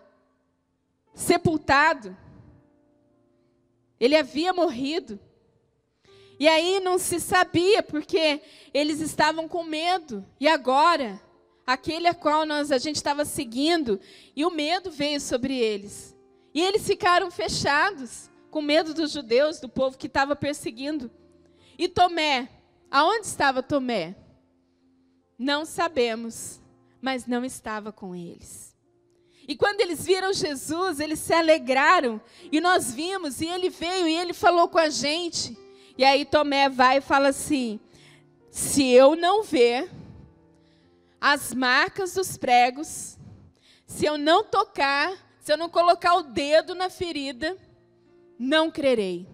A: sepultado. Ele havia morrido. E aí não se sabia, porque eles estavam com medo. E agora, aquele a qual a gente estava seguindo, e o medo veio sobre eles. E eles ficaram fechados, com medo dos judeus, do povo que estava perseguindo. E Tomé, aonde estava Tomé? Não sabemos, mas não estava com eles. E quando eles viram Jesus, eles se alegraram, e nós vimos, e ele veio, e ele falou com a gente. E aí Tomé vai e fala assim, se eu não ver as marcas dos pregos, se eu não tocar, se eu não colocar o dedo na ferida, não crerei.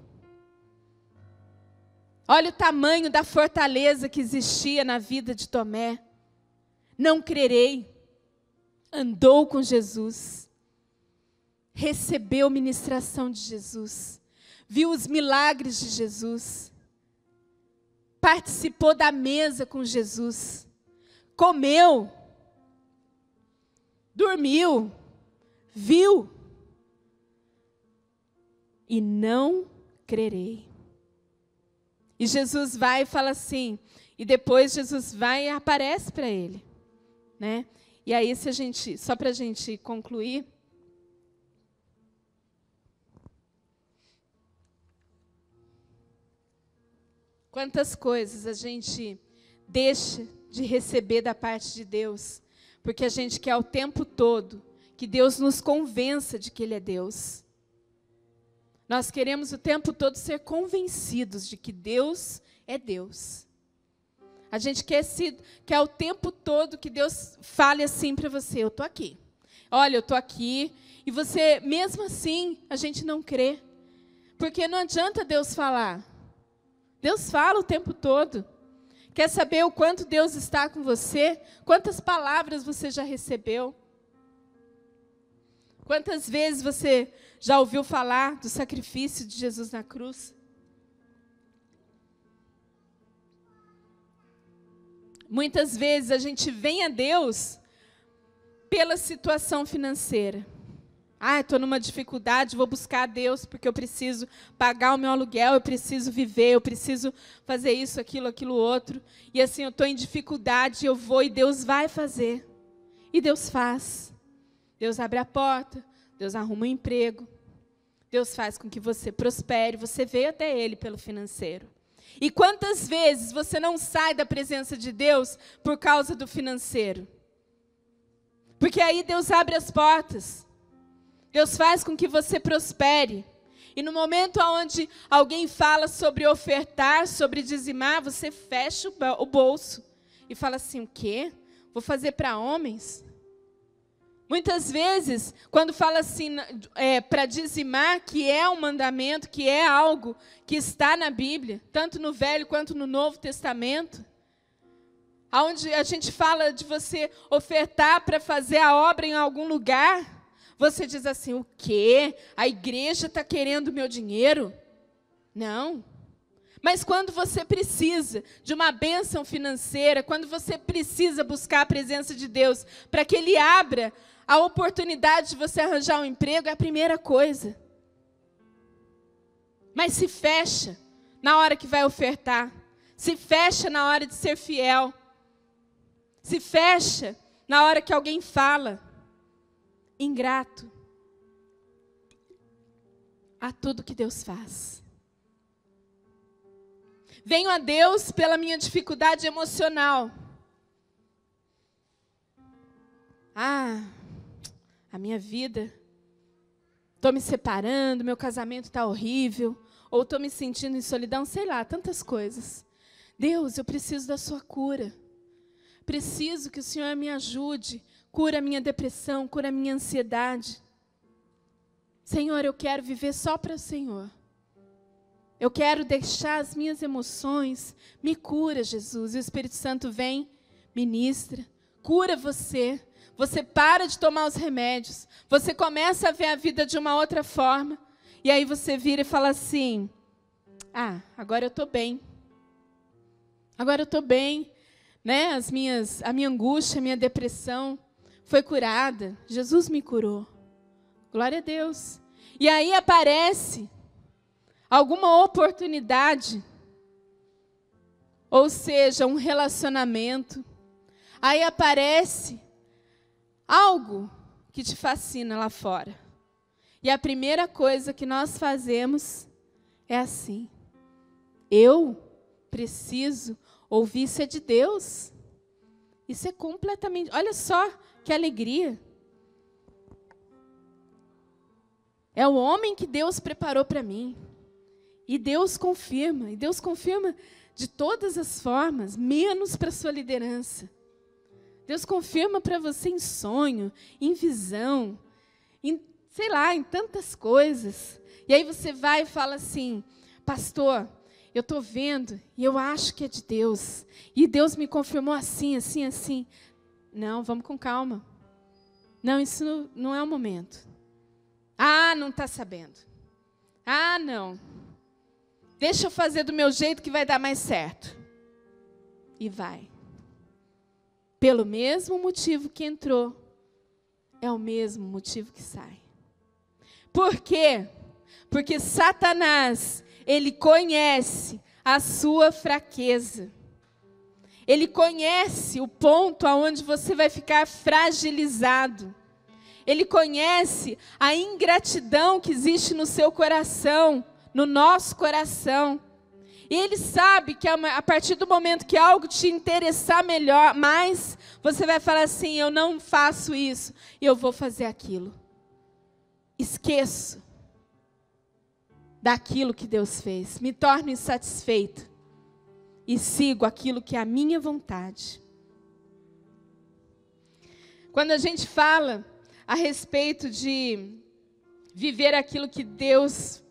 A: Olha o tamanho da fortaleza que existia na vida de Tomé. Não crerei. Andou com Jesus. Recebeu ministração de Jesus. Viu os milagres de Jesus. Participou da mesa com Jesus. Comeu. Dormiu. Viu. E não crerei. E Jesus vai e fala assim, e depois Jesus vai e aparece para ele, né? E aí, só para a gente concluir, quantas coisas a gente deixa de receber da parte de Deus, porque a gente quer o tempo todo que Deus nos convença de que Ele é Deus. Nós queremos o tempo todo ser convencidos de que Deus é Deus. A gente quer o tempo todo que Deus fale assim para você, eu estou aqui. Olha, eu estou aqui. E você, mesmo assim, a gente não crê. Porque não adianta Deus falar. Deus fala o tempo todo. Quer saber o quanto Deus está com você? Quantas palavras você já recebeu? Quantas vezes você já ouviu falar do sacrifício de Jesus na cruz? Muitas vezes a gente vem a Deus pela situação financeira. Estou numa dificuldade, vou buscar a Deus porque eu preciso pagar o meu aluguel, eu preciso viver, eu preciso fazer isso, aquilo outro. E assim, eu estou em dificuldade, eu vou e Deus vai fazer. E Deus faz. Deus abre a porta, Deus arruma um emprego. Deus faz com que você prospere, você veio até Ele pelo financeiro. E quantas vezes você não sai da presença de Deus por causa do financeiro? Porque aí Deus abre as portas. Deus faz com que você prospere. E no momento onde alguém fala sobre ofertar, sobre dizimar, você fecha o bolso e fala assim, o quê? Vou fazer para homens? Muitas vezes, quando fala assim, para dizimar, que é um mandamento, que é algo que está na Bíblia, tanto no Velho quanto no Novo Testamento, onde a gente fala de você ofertar para fazer a obra em algum lugar, você diz assim, o quê? A igreja está querendo o meu dinheiro? Não. Mas quando você precisa de uma bênção financeira, quando você precisa buscar a presença de Deus para que Ele abra a oportunidade de você arranjar um emprego, é a primeira coisa. Mas se fecha na hora que vai ofertar. Se fecha na hora de ser fiel. Se fecha na hora que alguém fala. Ingrato a tudo que Deus faz. Venho a Deus pela minha dificuldade emocional. A minha vida, estou me separando, meu casamento está horrível, ou estou me sentindo em solidão, sei lá, tantas coisas. Deus, eu preciso da sua cura. Preciso que o Senhor me ajude, cura a minha depressão, cura a minha ansiedade. Senhor, eu quero viver só para o Senhor. Eu quero deixar as minhas emoções, me cura, Jesus. E o Espírito Santo vem, ministra, cura você. Você para de tomar os remédios. Você começa a ver a vida de uma outra forma. E aí você vira e fala assim, agora eu estou bem. Agora eu estou bem. Né? A minha angústia, a minha depressão foi curada. Jesus me curou. Glória a Deus. E aí aparece alguma oportunidade, ou seja, um relacionamento. Aí aparece algo que te fascina lá fora. E a primeira coisa que nós fazemos é assim. Eu preciso ouvir isso é de Deus. Isso é completamente... Olha só que alegria. É o homem que Deus preparou para mim. E Deus confirma. E Deus confirma de todas as formas, menos para a sua liderança. Deus confirma para você em sonho, em visão, em, sei lá, em tantas coisas. E aí você vai e fala assim, pastor, eu estou vendo e eu acho que é de Deus. E Deus me confirmou assim, assim, assim. Não, vamos com calma. Não, isso não é o momento. Não está sabendo. Não. Deixa eu fazer do meu jeito que vai dar mais certo. E vai. Pelo mesmo motivo que entrou, é o mesmo motivo que sai. Por quê? Porque Satanás, ele conhece a sua fraqueza. Ele conhece o ponto aonde você vai ficar fragilizado. Ele conhece a ingratidão que existe no seu coração, no nosso coração. E Ele sabe que a partir do momento que algo te interessar mais, você vai falar assim, eu não faço isso, e eu vou fazer aquilo. Esqueço daquilo que Deus fez. Me torno insatisfeito. E sigo aquilo que é a minha vontade. Quando a gente fala a respeito de viver aquilo que Deus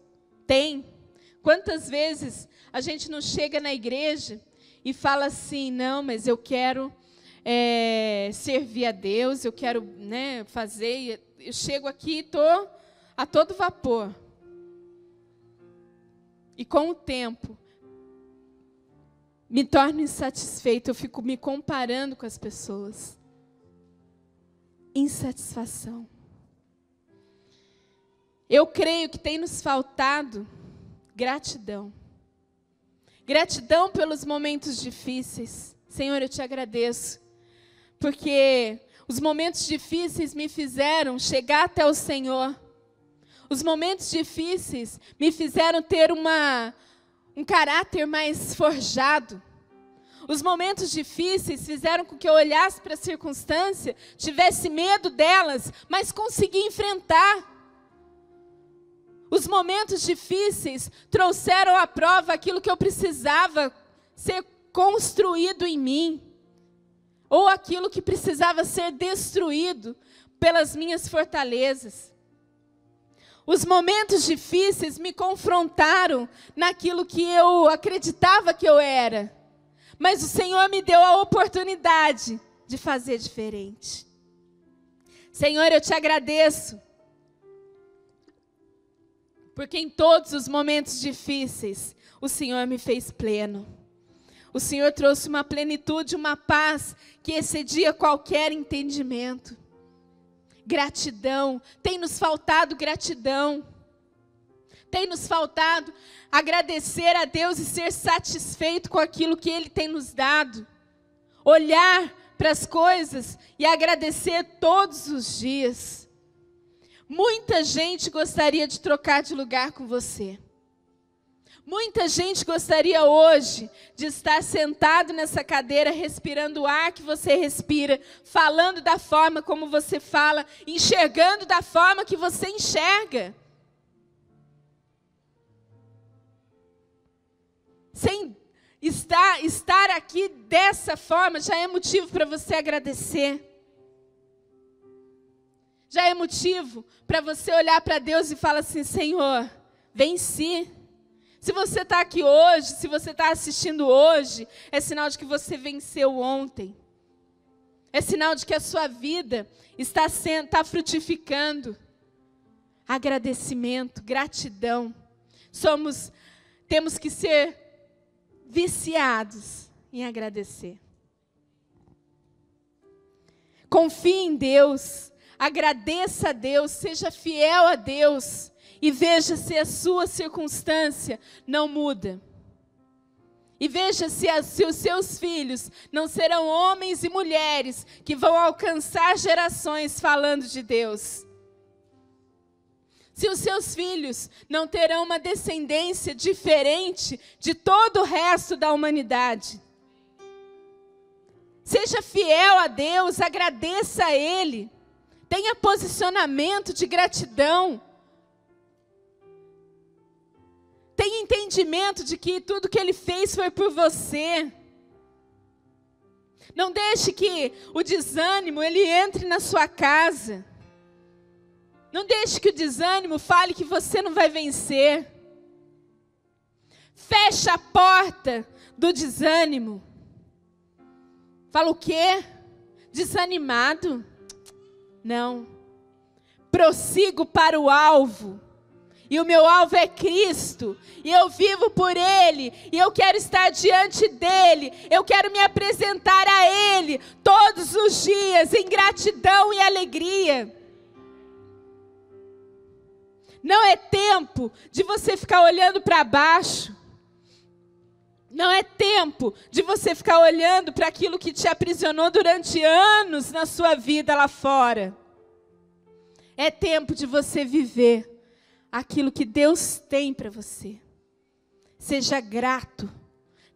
A: tem, quantas vezes a gente não chega na igreja e fala assim, não, mas eu quero servir a Deus, eu quero fazer, eu chego aqui e estou a todo vapor. E com o tempo, me torno insatisfeito, eu fico me comparando com as pessoas. Insatisfação. Eu creio que tem nos faltado gratidão. Gratidão pelos momentos difíceis. Senhor, eu te agradeço, porque os momentos difíceis me fizeram chegar até o Senhor. Os momentos difíceis me fizeram ter um caráter mais forjado. Os momentos difíceis fizeram com que eu olhasse para a circunstância, tivesse medo delas, mas consegui enfrentar. Os momentos difíceis trouxeram à prova aquilo que eu precisava ser construído em mim, ou aquilo que precisava ser destruído pelas minhas fortalezas. Os momentos difíceis me confrontaram naquilo que eu acreditava que eu era. Mas o Senhor me deu a oportunidade de fazer diferente. Senhor, eu te agradeço. Porque em todos os momentos difíceis, o Senhor me fez pleno. O Senhor trouxe uma plenitude, uma paz que excedia qualquer entendimento. Gratidão, tem nos faltado gratidão. Tem nos faltado agradecer a Deus e ser satisfeito com aquilo que Ele tem nos dado. Olhar para as coisas e agradecer todos os dias. Muita gente gostaria de trocar de lugar com você. Muita gente gostaria hoje de estar sentado nessa cadeira, respirando o ar que você respira, falando da forma como você fala, enxergando da forma que você enxerga. Sem estar aqui dessa forma, já é motivo para você agradecer. Já é motivo para você olhar para Deus e falar assim, Senhor, venci. Se você está aqui hoje, se você está assistindo hoje, é sinal de que você venceu ontem. É sinal de que a sua vida está frutificando. Agradecimento, gratidão. Temos que ser viciados em agradecer. Confie em Deus, agradeça a Deus, seja fiel a Deus e veja se a sua circunstância não muda. E veja se os seus filhos não serão homens e mulheres que vão alcançar gerações falando de Deus. Se os seus filhos não terão uma descendência diferente de todo o resto da humanidade. Seja fiel a Deus, agradeça a Ele. Tenha posicionamento de gratidão. Tenha entendimento de que tudo que Ele fez foi por você. Não deixe que o desânimo ele entre na sua casa. Não deixe que o desânimo fale que você não vai vencer. Feche a porta do desânimo. Fala o quê? Desanimado? Não. Prossigo para o alvo. E o meu alvo é Cristo. E eu vivo por Ele. E eu quero estar diante dEle. Eu quero me apresentar a Ele todos os dias em gratidão e alegria. Não é tempo de você ficar olhando para baixo. Não é tempo de você ficar olhando para aquilo que te aprisionou durante anos na sua vida lá fora. É tempo de você viver aquilo que Deus tem para você. Seja grato,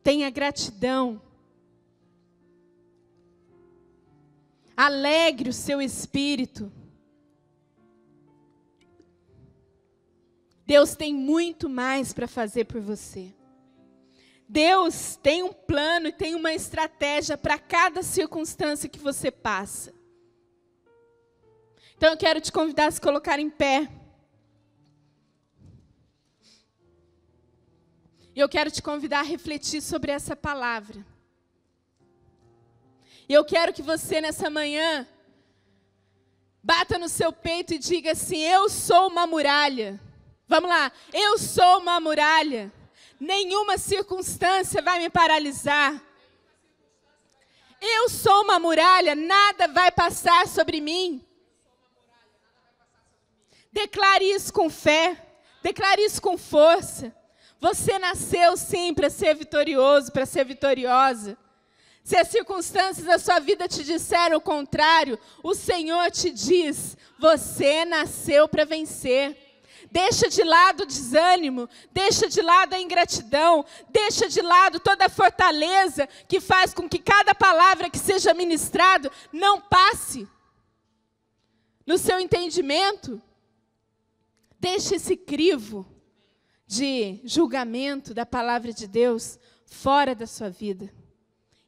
A: tenha gratidão. Alegre o seu espírito. Deus tem muito mais para fazer por você. Deus tem um plano e tem uma estratégia para cada circunstância que você passa. Então eu quero te convidar a se colocar em pé. E eu quero te convidar a refletir sobre essa palavra. E eu quero que você nessa manhã bata no seu peito e diga assim: eu sou uma muralha. Vamos lá, eu sou uma muralha. Nenhuma circunstância vai me paralisar. Eu sou uma muralha, nada vai passar sobre mim. Declare isso com fé, declare isso com força. Você nasceu sim para ser vitorioso, para ser vitoriosa. Se as circunstâncias da sua vida te disseram o contrário, o Senhor te diz: você nasceu para vencer. Deixa de lado o desânimo, deixa de lado a ingratidão, deixa de lado toda a fortaleza que faz com que cada palavra que seja ministrado não passe no seu entendimento. Deixa esse crivo de julgamento da palavra de Deus fora da sua vida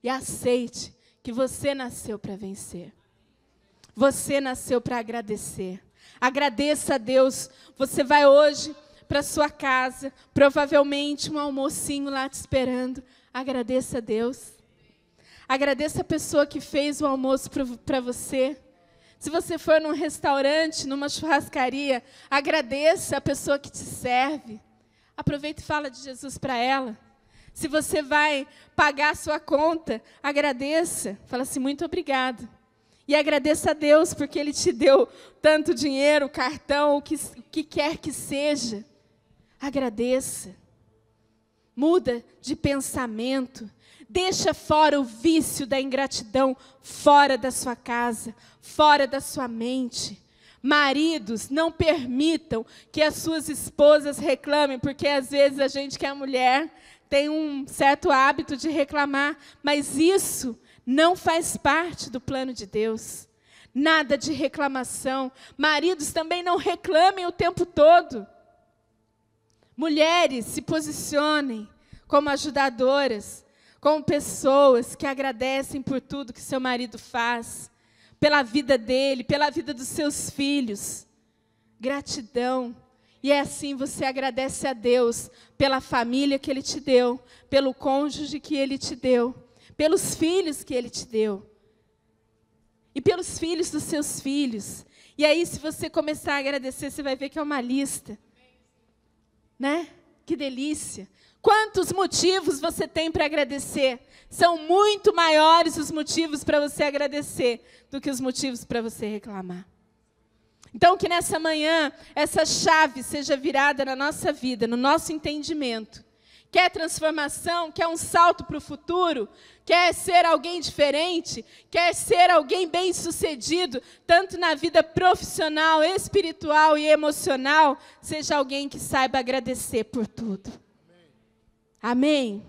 A: e aceite que você nasceu para vencer. Você nasceu para agradecer. Agradeça a Deus. Você vai hoje para sua casa, provavelmente um almocinho lá te esperando. Agradeça a Deus. Agradeça a pessoa que fez o almoço para você. Se você for num restaurante, numa churrascaria, agradeça a pessoa que te serve. Aproveita e fala de Jesus para ela. Se você vai pagar a sua conta, agradeça. Fala assim: muito obrigado. E agradeça a Deus porque Ele te deu tanto dinheiro, cartão, o que quer que seja. Agradeça. Muda de pensamento. Deixa fora o vício da ingratidão, fora da sua casa, fora da sua mente. Maridos, não permitam que as suas esposas reclamem, porque às vezes a gente que é mulher tem um certo hábito de reclamar, mas isso não faz parte do plano de Deus. Nada de reclamação. Maridos, também não reclamem o tempo todo. Mulheres, se posicionem como ajudadoras, como pessoas que agradecem por tudo que seu marido faz, pela vida dele, pela vida dos seus filhos. Gratidão. E é assim você agradece a Deus pela família que Ele te deu, pelo cônjuge que Ele te deu, pelos filhos que Ele te deu. E pelos filhos dos seus filhos. E aí, se você começar a agradecer, você vai ver que é uma lista. Né? Que delícia. Quantos motivos você tem para agradecer? São muito maiores os motivos para você agradecer do que os motivos para você reclamar. Então, que nessa manhã, essa chave seja virada na nossa vida, no nosso entendimento. Quer transformação? Quer um salto para o futuro? Quer ser alguém diferente? Quer ser alguém bem-sucedido, tanto na vida profissional, espiritual e emocional? Seja alguém que saiba agradecer por tudo. Amém?